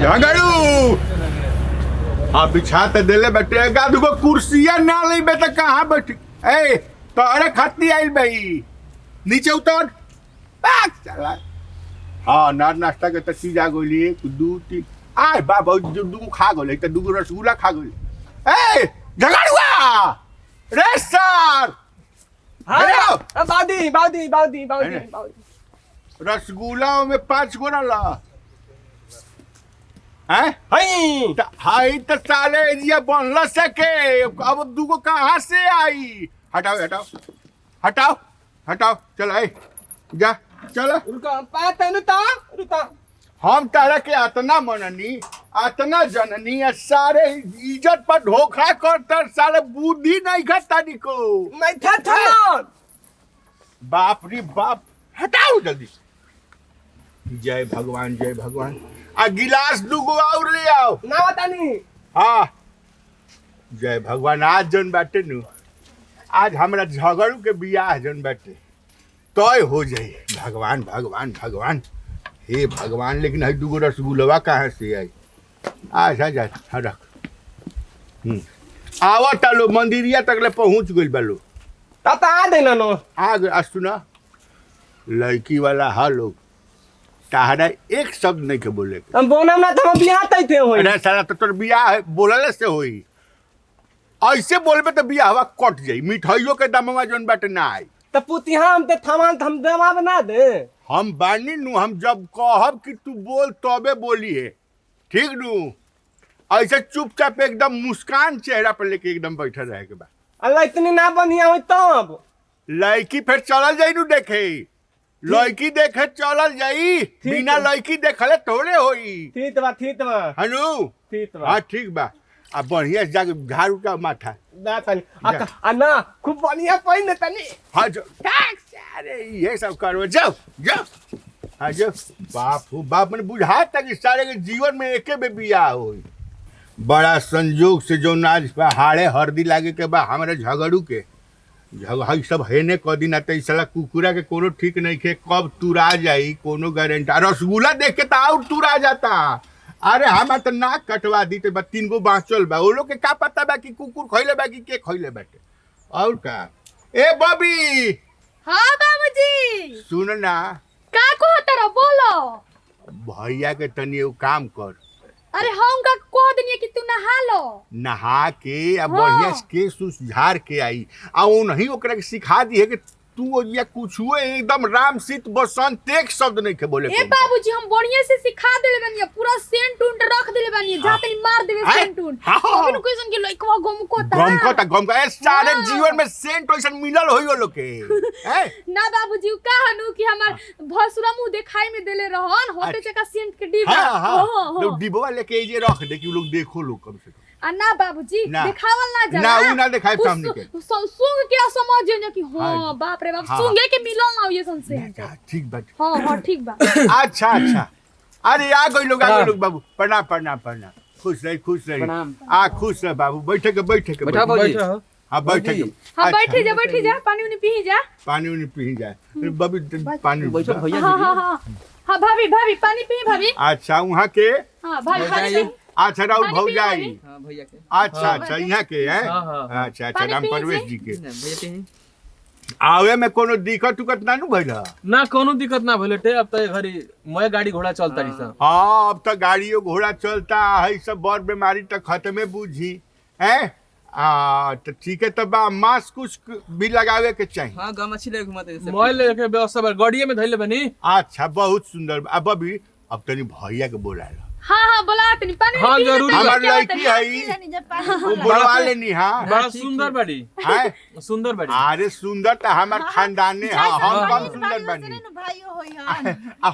झगड़ू हाँ बिछा तो दिले बेटे एका दुगो कुर्सिया ना ले बेटा कहाँ बैठ ए तोरे खाती आइल भाई नीचे उतर बात चला हाँ नाश्ता के तो चीज आ गई दू तीन आय बाबा दूगो खा गए तो दूगो रसगुल्ला खा गए ए झगड़ुआ रे सर बाउदी रसगुल्ला में 5 गो ला हैं हाई तो साले ये बनल सके अब दूगो कहाँ से आई हटाओ हटाओ हटाओ हटाओ चल आई जा चल रुका हम तारा के आतना मननी आतना जननी है सारे इज्जत पर धोखा कर साले बुद्धि नहीं खाता निको मैं था बाप रे बाप हटाओ जल्दी जय भगवान आ गिलास दूगो और ले आओ ना बतानी हाँ जय भगवान आज जन बाटे नु आज हमरा झगड़ू के बियाह जन बाटे तय हो जाई भगवान हे भगवान लेकिन है दूगो रसगुल्ला कहाँ से आई अच्छा जा रख आवत लो मंदिरिया तक ले पहुँच गइल बा लो ताता आ देना नो आ गए सुना लड़की वाला हा लोग ताहरा एक शब्द नहीं के बोले के हम बोनम ना तो बियाह तैते होई अरे साला तो तोर बियाह बोलले से होई ऐसे बोलबे तो बियाहवा कट जाई मिठाइयों के दामवा जोन बाटे ना आई तो पुतिहा हम ते थमान हम देवा बना दे हम बानी नु हम जब कहब कि तू बोल तबे बोली है ठीक नु ऐसे चुपचाप एकदम मुस्कान चेहरा पर लेके एकदम बैठा रहे के बा अल्लाह इतनी ना बढ़िया होई तब लड़की फिर चलल जाई नु देखे लड़की देखे चलल जाई बिना लड़की देखले थोड़े होई ठीक बा हनु ठीक बा हाँ ठीक बा अब बढ़िया से जाके झाड़ू का माथा ना तनी अन्ना खूब बढ़िया पहिन तनी हाँ जो अरे ये सब करो जाओ हाँ जो बाप मैंने बुझा था कि सारे के जीवन में एके बे बियाह होई बड़ा संजोग से जो नाच हाड़े हरदी लागे के बा हमारे झगड़ू के झगड़ सब हेने क दिन आते साला कुकुरा के कोनो ठीक नहीं के कब तुरा जाई कोनो गारंटी रसगुल्ला देख के तो और तुरा जाता अरे हम तो नाक कटवा दी तो 3 गो बाँचल बा वो लोग के का पता बा कि कुकुर खइले बा कि के खइले बाटे और का ए बबी हाँ बाबूजी सुन ना का कहत रहो बोलो भैया के तनी एगो काम कर अरे हम का कह दनिए कि तू नहा लो नहा के अब बढ़िया से केस उस झाड़ के आई आ नहीं ओकरा के सिखा दी है कि तू या कुछ हुए एकदम राम सीत बसंत एक शब्द नहीं के बोले ए बाबूजी हम बढ़िया से सिखा देले बानी पूरा सेंट उंट रख देले बानी जाते ही मार देवे सेंट उंट अभी क्वेश्चन के लइकवा गम ए सारे जीवन में सेंट ओइसन मिलल होई लोग के हैं ना बाबूजी का हनु कि हमार भसुरा मुंह दिखाई में देले रहन होते चका सेंट के डिब्बा हां डिब्बा लेके जे रख दे कि लोग देखो लोग कम से कम ना बाबूजी दिखावल ना जा ना उ ना दिखाई सामने के सुंग के समझ जे कि हां बाप रे बाप सुंगे के मिलल ना ये संसे ठीक बात हां ठीक बा अच्छा अरे आ गई लोग बाबू प्रणाम खुश रही आ खुश रह बाबू बैठे के बैठा बाबूजी हां बैठे के हां बैठी जा पानी उनी पी जा बबी पानी बैठो भैया हां भाभी पानी पी भाभी अच्छा वहां के हां भाभी अच्छा राहुल भौजाई हां भैया के अच्छा यहाँ के हैं अच्छा राम परवेश जी के भैया के आवे में कोनो दिक्कत उकत ना नु भइला ना कोनो दिक्कत ना भइले टे अब त घरी मैं गाड़ी घोड़ा चलता रही सब हां अब तो गाड़ियों घोड़ा चलता है सब बड़ बीमारी तक खत्म बुझी हैं तो ठीक है तब मास्क कुछ भी लगावे के चाहिए हां गमछी ले घुमाते मैं लेके व्यवस्था गाड़िए में धइले बनी अच्छा बहुत सुंदर अब अभी अब तनी भैया के बोला हाँ बोला तनी पानी हाँ, जरूरी हमार लड़की है वो बुलवा लेनी हाँ बड़ा सुंदर बड़ी है सुंदर बड़ी अरे सुंदर तो हमार खानदाने हम कम सुंदर बनी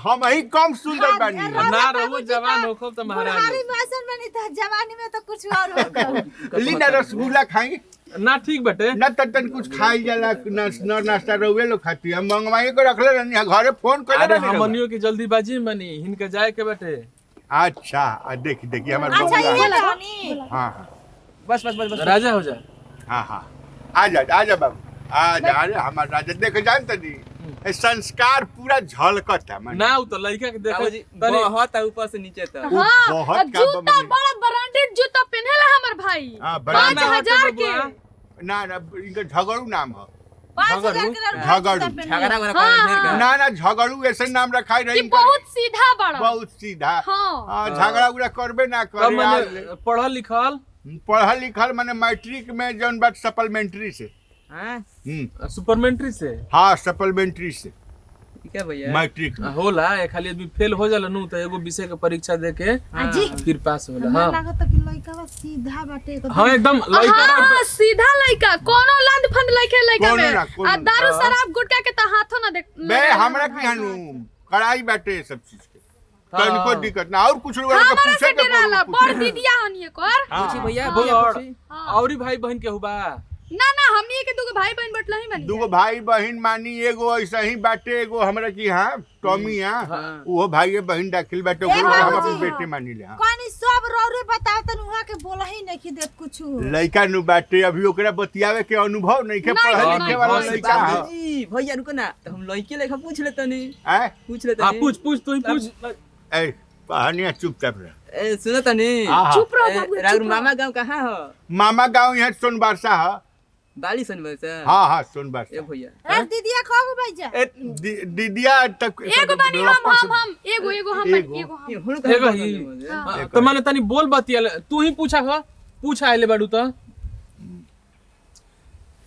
हम ही कम सुंदर बनी ना रहो जवान हो खूब तो महाराज जवानी में तो कुछ और होगा लीना रसगुल्ला खाई ना ठीक बटे ना तन कुछ खाई जाला नाश्ता रहुए लोग खाती हम मंगवाई को रखले रहनी घरे फोन कर अरे हमनियो की जल्दीबाजी में बनी हिनके जाए के बटे अच्छा देखी हमारे अच्छा ये रानी हाँ बस राजा हो जा हाँ आ जा बाबू आ जा अरे हमारे राजा देख जानते नहीं संस्कार पूरा झलकता माने ना उ तो लड़का के देखे बाबूजी तनी बहुत है ऊपर से नीचे तक उ हाँ बहुत अब का जूता बमनी। बड़ा ब्रांडेड जूता पहनेला हमर भाई हाँ, branded। 5000 के ना इनका झगड़ू नाम है 5000 के झगड़ू। झगड़ा वाला हाँ, ढेर का ना झगड़ू ऐसे नाम रखा कि रही बहुत सीधा बड़ा बहुत सीधा हाँ झगड़ा उगड़ा करबे ना कब करे मैंने पढ़ल लिखल पढ़ल लिखल माने मैट्रिक में जौन बात सप्लीमेंट्री से हां सुपरमेंट्री से हाँ सप्लीमेंट्री से ठीक है भैया मैट्रिक में। होला खाली आदमी फेल हो जाला नु तो एगो विषय के परीक्षा दे के अजी फिर पास होला हमरा हां लागत कि लइका सीधा बाटे एकदम। हां एकदम लड़का हाँ सीधा लड़का कोनो लंद फंद लइके लइका कोनो में ना, कोनो आ ना। दारू शराब गुटखा के त हाथों ना देख बे हमरा की हनु कड़ाई बाटे सब चीज के तनिको हाँ। दिक्कत ना और कुछ लोग हमरा पूछे से के डराला पूछे बड़ दीदिया हनी कर पूछी भैया हाँ। भैया और पूछी औरी भाई बहन के हुबा ना ना हमनी के दुगो भाई बहन बटला ही मानी दूगो भाई बहन मानी एगो ऐसा ही बाटे एगो हमरा की हाँ टॉमी हाँ वो भाई बहन दाखिल बाटे ओकरो बाबूजी, हम अपन हाँ। बेटे मानी ले हाँ। कहानी सब रौरे बताओ तन वहां के बोला ही नहीं कि देत कुछ लइका नु बाटे अभी ओकरा बतियावे के अनुभव नहीं के नहीं, पढ़े नहीं, लिखे वाला नहीं, लइका है बाबूजी भैया रुको ना तो हम लड़के लेखा पूछ लेते नहीं हैं पूछ लेते हां नहीं पूछ तू ही पूछ ए कहानियां चुपचाप रह सुनो तनी हाँ। चुप रहो बाबू राउर चुप मामा गांव कहाँ हो मामा गांव यहाँ सोनबरसा है बाली सन से हाँ हाँ ए सोनबरसा भैया ए दीदिया कब भैया दीदिया तक एगो बानी हम एगो एगो हम एगो। एगो हम ये हुन एगो कहाँ ही बोलते हैं? हाँ, तो माने तनी बोल बतिया तू ही पूछा हो पूछा आइले बाडू तो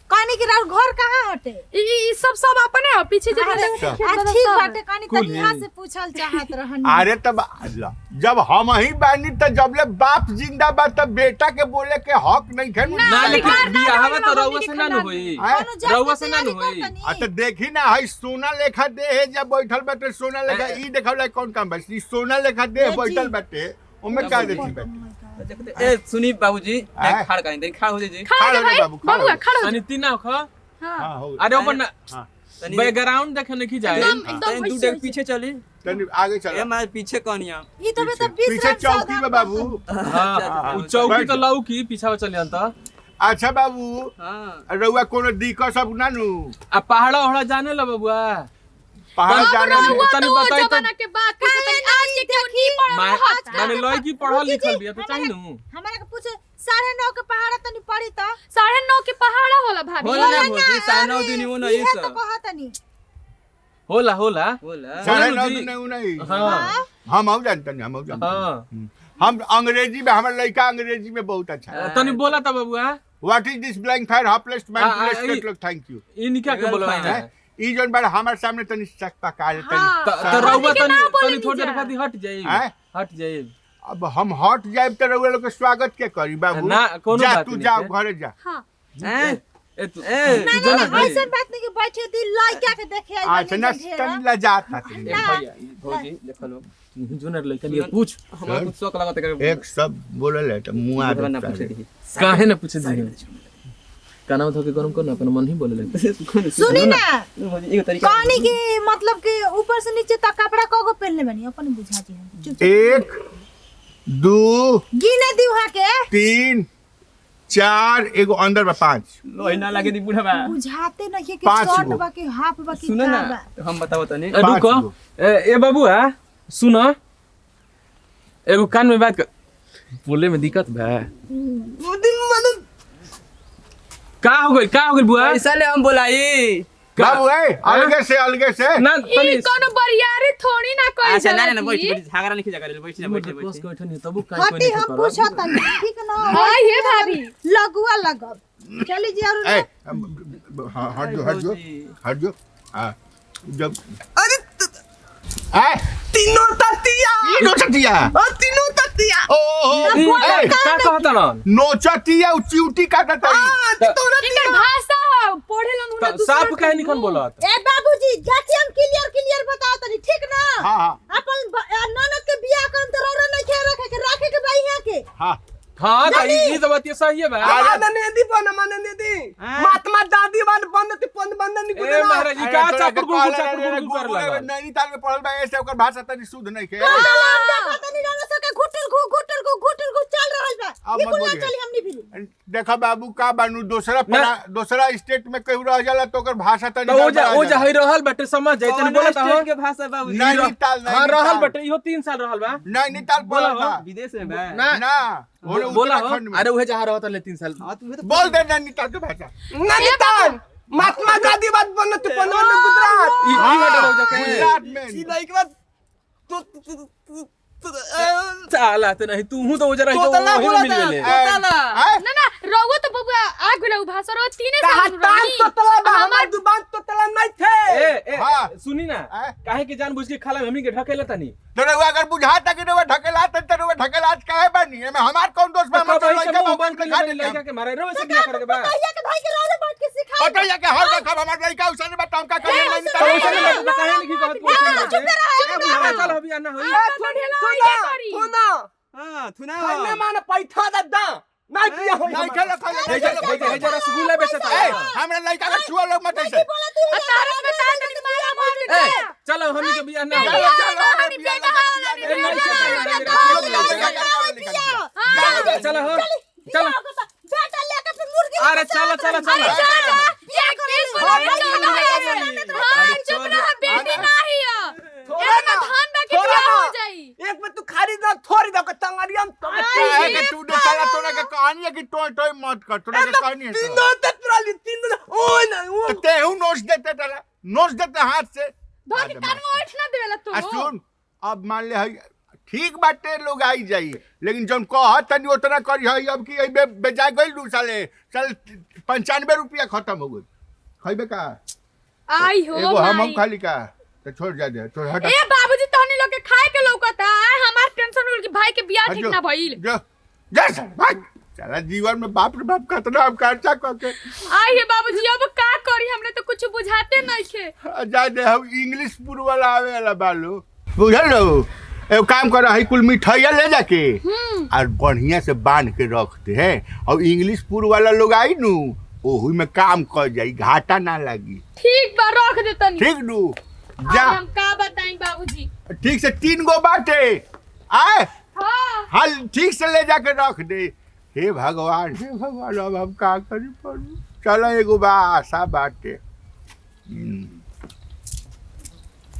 कहानी के राउर घर कहाँ हटे ई सब अपने हो पीछे जे अच्छी बाटे कहानी कुल त है। यहाँ से पूछल चाहत रहन अरे तब जब हम ही बानी तो जबले बाप जिंदा बा तब बेटा के बोले के हक नहीं है ना लेकिन अधिकार ना बियाहवा तो रही, रउवा से ना न अधिकार होई हैं? रउवा से ना न होई तो देखी ना है सोना लेखा दे है जब बैठल बाटे सोना लेखा ई देखल कौन काम बस ई सोना लेखा दे बैठल बाटे ओमे का देखी बाटे ए सुनी बाबूजी हाँ। खड़ करें तनी खड़ हो जाइए खड़ा खड़ा भाई हो बाबू, खड़ा बाबू हो। खड़ा हो तनी तीना खा हां हाँ हो अरे ऊपर ना हाँ तनी बैकग्राउंड देखे नहीं जाए एकदम तनी दू डेग पीछे चली तनी आगे ए चल हमारे पीछे कौनिया ई तो बे तो 20 पीछे चौकी में बाबू हां उ चौकी तो लाऊ की पीछा चले अंत अच्छा बाबू हां रउआ कोनो दिक्कत सब ना नु आ पहाड़ा ओहड़ा जाने ला बबुआ पहाड़ अब जाने रउआ में तनी तो बताई तो- जमाना के बात के तनी आज के क्यों नहीं पढ़ल माने लड़की पढ़ल लिखल बिया तो चाहिए नु हमरा के पूछे 9:30 के पहाड़ तनी पड़ी त 9:30 के पहाड़ा होला भाभी होला ना भौजी 9:30 दिन वो नहीं तो सब कहतनी होला होला होला साढ़े बोलू नौ जी। दिन नहीं नहीं हां हम आउ जानते हैं हम आउ जानते हैं हां हम अंग्रेजी में हमारा लड़का अंग्रेजी में बहुत अच्छा है तनी बोला था बबुआ what is this blank fire hopelessest man हाँ, प्लेस ई- लोग थैंक यू इनका क्या के बोलवा है ई जोन बार हमारे सामने तनी शक पका हाँ। तनी तो रउआ के ना तनी बोले तनी थोड़ी नीचा। देर खातिर हट जाई हैं? हट जाई अब हम हट जाए तो रउआ लोग के स्वागत के करी बाबू ना, कोनो जा बात तू नहीं जा है। घरे जा हां हैं ए तू ए, तू जाना ऐसा भाई बात नहीं कि बैठे दी लइका के देखे आई अच्छा ना तनी ला जात था तनी। भैया भौजी देखो लो जोनर लइका ये पूछ हमरा कुछ शौक लगत है एक सब बोलल है तो मुंह आ भगवान ना पूछे दी काहे ना पूछे दी काना धो के गरम कर ना अपन मन ही बोले लगे सुनी ना भौजी एगो तरीका कहानी के मतलब कि ऊपर से नीचे तक कपड़ा कगो पहनले बनी अपन बुझा दी चुप एक दो गिने दी वहां के 3 4 एगो अंदर बा 5 लोही ना लगे दी बूढ़ा बा बुझाते नहीं कि 5 शॉर्ट गो। बा कि हाफ बा कि सुनो का ना बा तो हम बताओ तनी रुको गो। ए बाबूआ सुनो एगो कान में बात कर बोले में दिक्कत बा का हो गई बुआ पैसा ले हम बोलाई बाबू है अलगे से ना ई तनी कोनो बरियारी थोड़ी ना कोई अच्छा ना ना बैठ बैठ झगड़ा नहीं खिजा करे बैठ जा बैठ कोस बैठ के उठनी तब काहे कोई हटी नहीं हम कर पूछत नहीं ठीक ना हां ये भाभी लगुआ लगब चली जी और ए हाँ, हट जो हाँ जब अरे है तीनों ततिया नोचतिया तीनों ततिया ओ ए का कहता ना नोचतिया चिउटी काटत है इनकर भाषा पढ़े लन तो साफ काहे निकन बोलत ए बाबूजी जाके हम क्लियर बताओ तनी ठीक ना हाँ हाँ अपन ननद के बियाह करन त रोरे नहीं के रखे के भाई यहाँ के हाँ हां त ई तो बात सही है बा महात्मा दादी वाल बंद बंद ए महाराज जी का चापुर गुल कर लगा नैनीताल में पढ़ल बा ऐसे ओकर भाषा तनी शुद्ध नहीं के तनी जानो सके घुटल घु चल रहल बा अब ये मत कुल ना बोलिए। चली हमनी भी देखा बाबू का बानू दूसरा स्टेट में केहू रह जाला तो ओकर भाषा तनी तो ओ जा हई रहल बटे समझ जाई तनी बोला स्टेट के भाषा बाबू नैनीताल हां रहल बटे इहो 3 साल रहल बा नैनीताल बोला बा विदेश में बा ना ना ओने बोला हो उत्तराखंड में अरे उहे जहां रहत ले 3 साल हां तुम्हें तो बोल दे नैनीताल के भाषा नैनीताल महात्मा गांधी बात बन तू पंद्रह में गुजरात ई हटे रह जाके गुजरात में सीधा एक बात तो साला तो नहीं तू हूं तो जरा ही तोतला वही बोला मिल था गेले तोतला हैं? ना ना रहुआ तो बबुआ आ गेला उ भाषा रो 3 कहा साल तान तो तला बा हमार जुबान तो तला नहीं थे ए हाँ। सुनी ना हैं? काहे के जानबूझ के खाला में हमनी के ढकेला तनी तो रउआ अगर बुझाता कि रउआ ढकेलात त रउआ ढकेलात काहे बानी एमे हमार कौन दोस्त बा तो मतलब भाई लइका सब बा बंद कर दिखा ले दे लइका के मारे रे वैसे बियाह करे के बा भैया के भाई के रोले बैठ के सिखा पटो या के हर देखब हमार लइका उसने बता हम का करिए तो नैनीताल वैसे में। नहीं काहे नहीं कहत पूछे ना चल हो बियाह ना होई सुना हां थुना खाने माने पैठा दद्दा नहीं पिया हो नहीं खेला खेला हे जरा रसगुल्ला बेचता ए हमरा लइका के छुआ लोग मत ऐसे तारक में तार तनी मारा मार ए दे चलो हमनी के बियाह ना चलो, होई चलो, हमारी बेटा ए नहीं से चलो हो चलो बेटा लेके फिर मुर्गी अरे चलो चलो चलो ये किस हां चुप रह बेटी नहीं है ए में धान बा के क्या हो जाई एक में तू खाली ना थोड़ी दो टंगरियम ए के तू दे साला तोरा के कहानी है कि टोय टोय मत कर तोरा के कहानी है तो। तीनों तत्राली तीनों ओ ना ओ तो ते हूं नोच देते तला नोच देते हाथ से धोके कान में उठ ना देवेला तू आ सुन अब मान ले हई ठीक बाटे लोग आई जाई लेकिन जौन कहत तनी उतना करी हई अब की बे बेजा गइल दू साले चल 95 रुपया खत्म हो गई खइबे का आई हो एगो हम भाई खाली का तो छोड़ जा दे छोड़ हट ए बाबूजी तहनी लोग के खाए के लौकता है हमार टेंशन उड़ के भाई के बियाह ठीक ना भइल जो जा सर भाग साला जीवन में बाप रे बाप कितना हम खर्चा करके आई है बाबूजी अब का करी हमने तो कुछ बुझाते नहीं थे जा दे हम इंग्लिश पुर वाला आवे वाला बालू बुझल लो एगो काम कर हई कुल मिठाइया ले जाके और बढ़िया से बांध के रख दे हैं और इंग्लिश पुर वाला लोग आई नु ओहू में काम कर जाई घाटा ना लगी ठीक बा रख दे तनी ठीक नु अब जा हम का बताएं बाबूजी ठीक से 3 गो बाटे आए हां हल ठीक से ले जाके रख दे हे भगवान अब हम का करी पड़ू चलो एगो बा आशा बाटे